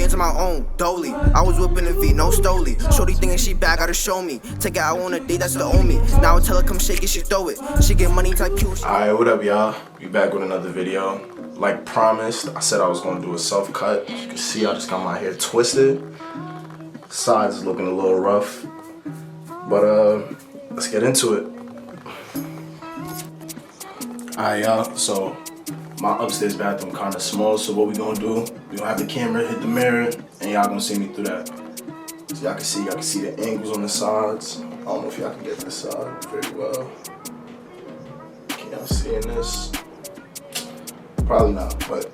into my own, dolly. I was whipping the V, no stoli. Shorty thinking she bad, gotta show me. Take it out on a date, that's the own me. Now I tell her come shake it, she throw it. She get money type Q. Alright, what up y'all? We back with another video. Like promised, I said I was gonna do a self cut. As you can see, I just got my hair twisted. Sides is looking a little rough. But let's get into it. Alright y'all, so my upstairs bathroom kinda small, so what we gonna do, we gonna have the camera hit the mirror and y'all gonna see me through that. So y'all can see the angles on the sides. I don't know if y'all can get this side very well. Can y'all seeing this? Probably not, but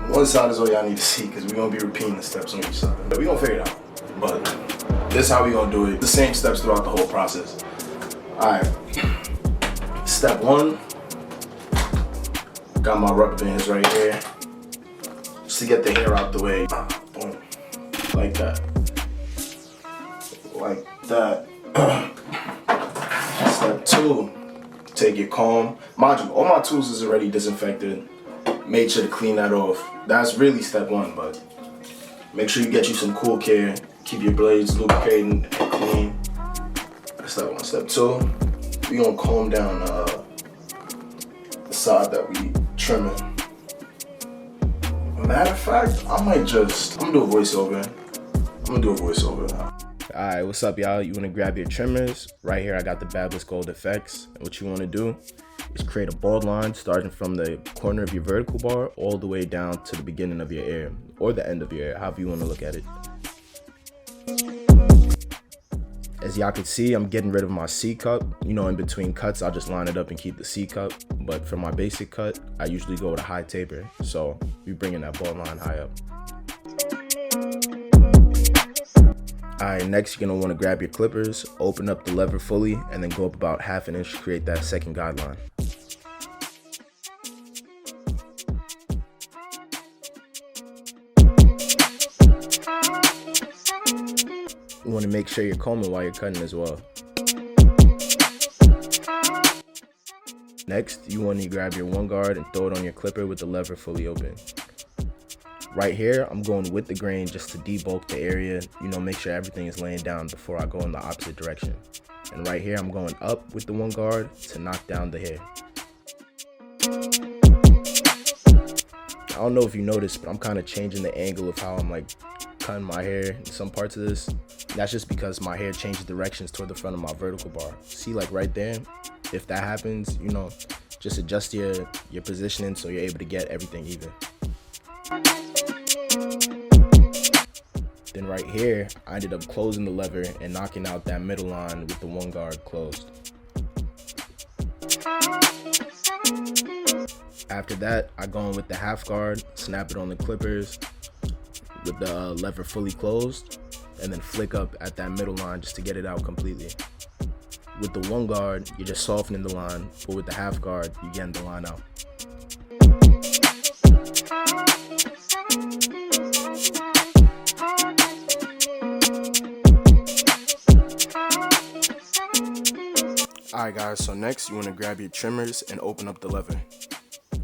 one side is all y'all need to see because we're gonna be repeating the steps on each side. But we gonna figure it out. But this is how we gonna do it. The same steps throughout the whole process. Alright. Step one. Got my rubber bands right here. Just to get the hair out the way. Boom. Like that. Like that. Step two. Take your comb. Mind you, all my tools is already disinfected. Made sure to clean that off. That's really step one, but make sure you get you some cool care. Keep your blades lubricated and clean. That's step one. Step two, we gonna comb down the side that we trimming. Matter of fact, I'm gonna do a voiceover. Alright, what's up y'all? You wanna grab your trimmers. Right here I got the Bablis Gold Effects. And what you wanna do is create a bald line starting from the corner of your vertical bar all the way down to the beginning of your ear, or the end of your ear, however you wanna look at it. As y'all can see, I'm getting rid of my C cup. You know, in between cuts, I'll just line it up and keep the C cup. But for my basic cut, I usually go with a high taper. So we bringing that bald line high up. Alright, next you're gonna wanna grab your clippers, open up the lever fully, and then go up about ½ an inch to create that second guideline. You want to make sure you're combing while you're cutting as well. Next, you want to grab your one guard and throw it on your clipper with the lever fully open. Right here, I'm going with the grain just to debulk the area, you know, make sure everything is laying down before I go in the opposite direction. And right here, I'm going up with the one guard to knock down the hair. I don't know if you noticed, but I'm kind of changing the angle of how I'm like cutting my hair in some parts of this. That's just because my hair changes directions toward the front of my vertical bar. See, like right there, if that happens, you know, just adjust your positioning so you're able to get everything even. Then right here, I ended up closing the lever and knocking out that middle line with the one guard closed. After that, I go in with the half guard, snap it on the clippers with the lever fully closed, and then flick up at that middle line just to get it out completely. With the one guard, you're just softening the line, but with the half guard, you're getting the line out. Alright guys, so next you want to grab your trimmers and open up the lever.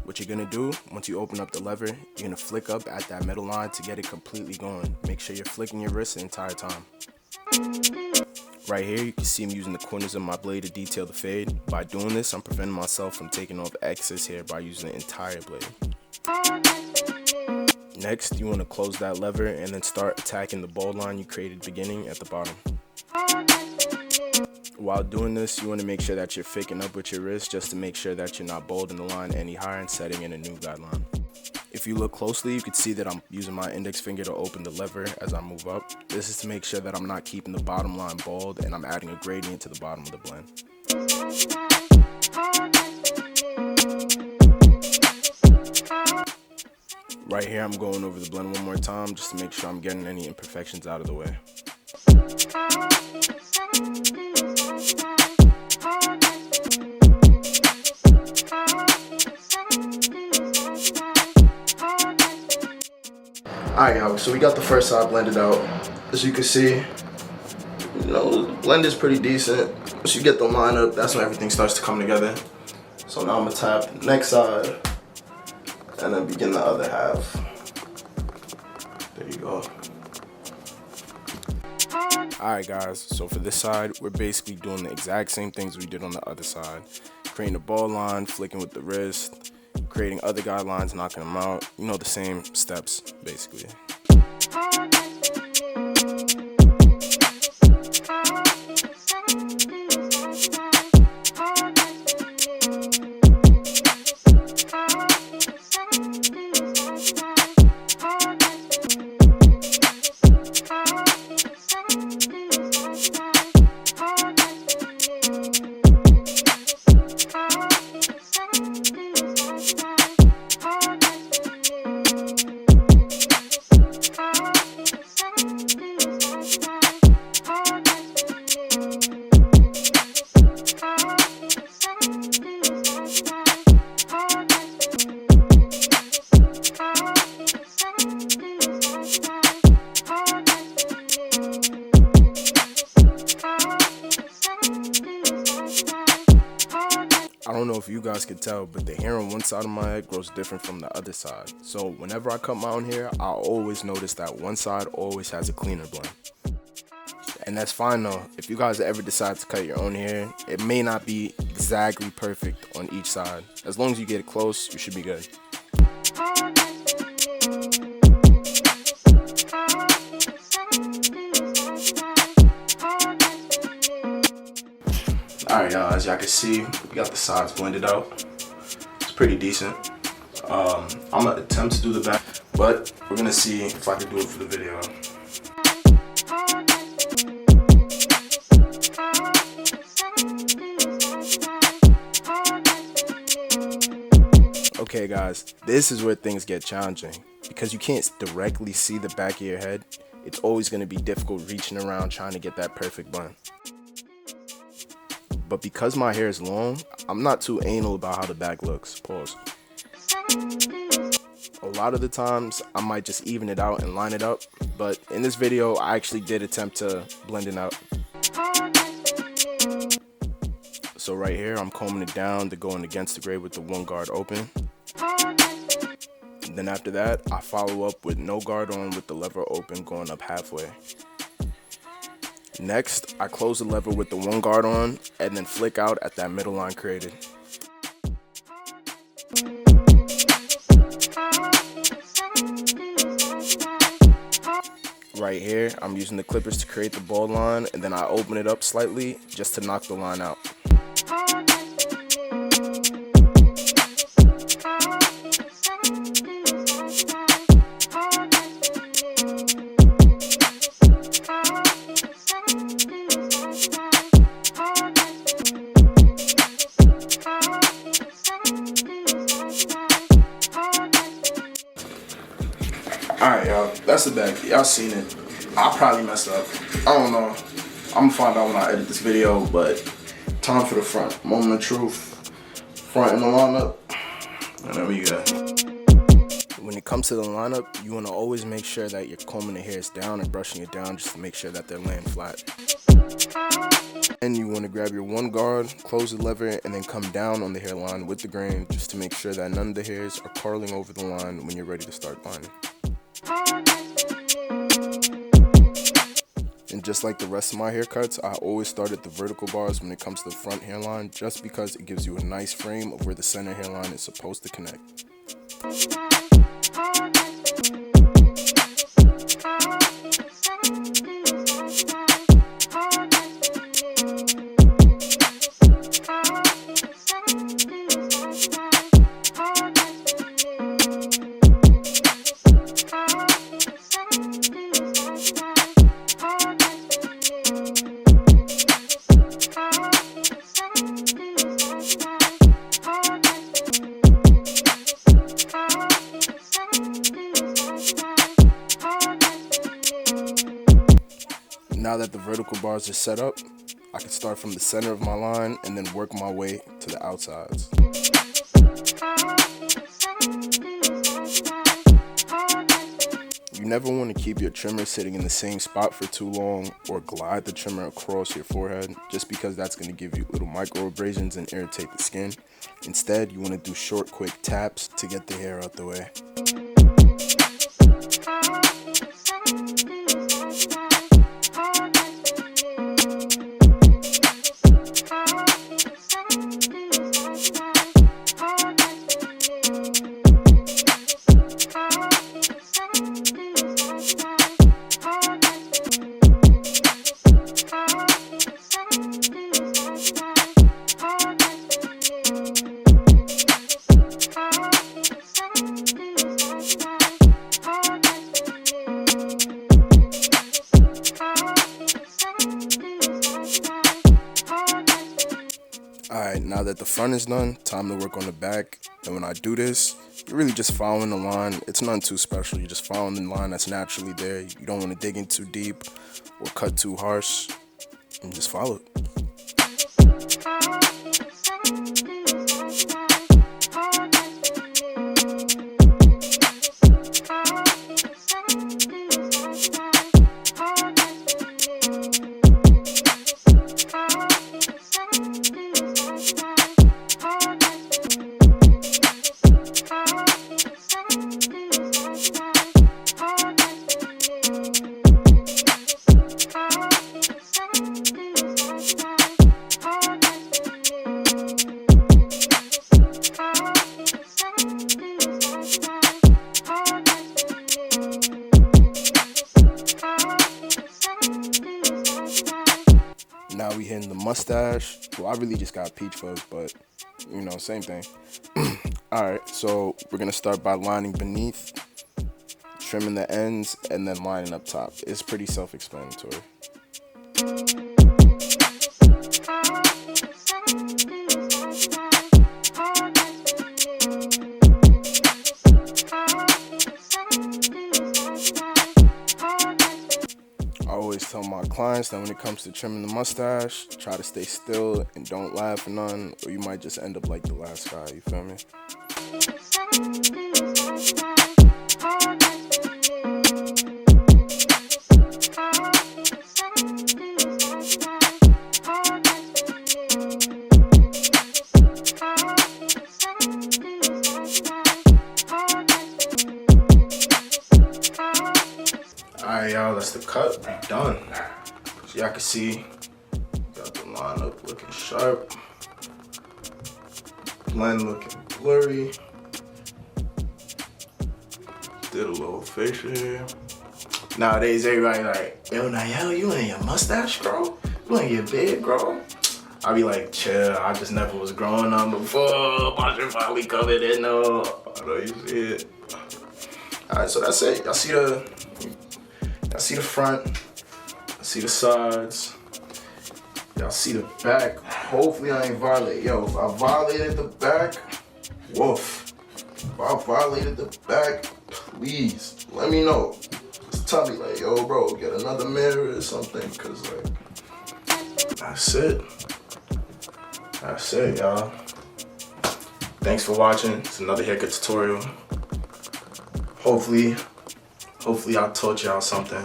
What you're going to do, once you open up the lever, you're going to flick up at that middle line to get it completely going. Make sure you're flicking your wrist the entire time. Right here, you can see me using the corners of my blade to detail the fade. By doing this, I'm preventing myself from taking off excess hair by using the entire blade. Next, you want to close that lever and then start attacking the bald line you created beginning at the bottom. While doing this, you want to make sure that you're faking up with your wrist just to make sure that you're not balding the line any higher and setting in a new guideline. If you look closely, you can see that I'm using my index finger to open the lever as I move up. This is to make sure that I'm not keeping the bottom line bald and I'm adding a gradient to the bottom of the blend. Right here, I'm going over the blend one more time just to make sure I'm getting any imperfections out of the way. Alright y'all, so we got the first side blended out. As you can see, you know, the blend is pretty decent. Once you get the line up, that's when everything starts to come together. So now I'm gonna tap the next side and then begin the other half. There you go. go. Alright guys, so for this side, we're basically doing the exact same things we did on the other side. Creating a ball line, flicking with the wrist, creating other guidelines, knocking them out. You know, the same steps, basically. I don't know if you guys can tell, but the hair on one side of my head grows different from the other side. So whenever I cut my own hair, I always notice that one side always has a cleaner blend. And that's fine though. If you guys ever decide to cut your own hair, it may not be exactly perfect on each side. As long as you get it close, you should be good. Alright y'all, as y'all can see, we got the sides blended out. It's pretty decent. I'm gonna attempt to do the back, but we're gonna see if I can do it for the video. Okay guys, this is where things get challenging. Because you can't directly see the back of your head, it's always gonna be difficult reaching around trying to get that perfect blend. But because my hair is long, I'm not too anal about how the back looks. Pause. A lot of the times, I might just even it out and line it up. But in this video, I actually did attempt to blend it out. So right here, I'm combing it down to going against the grain with the one guard open. And then after that, I follow up with no guard on with the lever open going up halfway. Next, I close the lever with the one guard on and then flick out at that middle line created. Right here, I'm using the clippers to create the ball line and then I open it up slightly just to knock the line out. Alright y'all, that's the back. Y'all seen it. I probably messed up. I don't know. I'm gonna find out when I edit this video, but time for the front. Moment of truth. Front in the lineup. And there we go. When it comes to the lineup, you wanna always make sure that you're combing the hairs down and brushing it down just to make sure that they're laying flat. And you wanna grab your one guard, close the lever, and then come down on the hairline with the grain just to make sure that none of the hairs are curling over the line when you're ready to start lining. And just like the rest of my haircuts, I always start at the vertical bars when it comes to the front hairline just because it gives you a nice frame of where the center hairline is supposed to connect. Now that the vertical bars are set up, I can start from the center of my line and then work my way to the outsides. You never want to keep your trimmer sitting in the same spot for too long or glide the trimmer across your forehead just because that's going to give you little micro abrasions and irritate the skin. Instead, you want to do short, quick taps to get the hair out the way. Now that the front is done, time to work on the back. And when I do this, you're really just following the line. It's nothing too special. You're just following the line that's naturally there. You don't want to dig in too deep or cut too harsh. And just follow it. Now we hitting the mustache. Well, I really just got peach fuzz, but you know, same thing. Alright, so we're gonna start by lining beneath, trimming the ends, and then lining up top. It's pretty self-explanatory. I always tell my clients that when it comes to trimming the mustache, try to stay still and don't laugh or none, or you might just end up like the last guy, you feel me? Alright, y'all, that's the cut. We done. So y'all can see, got the line up looking sharp, blend looking blurry. Did a little facial hair. Nowadays, everybody like, yo, Niall, you ain't your mustache, bro? You ain't your beard, bro? I be like, chill, I just never was growing on before. My shit finally coming in, no. I know you see it. Alright, so that's it. Y'all see the front, I see the sides, y'all see the back. Hopefully I ain't violate. Yo, if I violated the back, woof. If I violated the back, please let me know. Just tell me like, yo bro, get another mirror or something, cause like, that's it. That's it, y'all. Thanks for watching. It's another haircut tutorial. Hopefully I taught y'all something.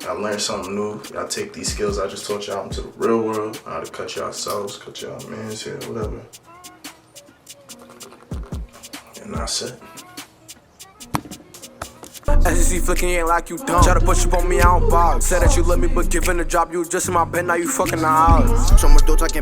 Y'all learned something new. Y'all take these skills I just taught y'all into the real world. How to cut yourselves, cut y'all man's hair, whatever. And that's it. SEC flicking, you ain't like you dumb. Try to push up on me, I don't box. Said that you love me, but giving a job, you just in my bed, now you fucking the odds. So much dope, I can't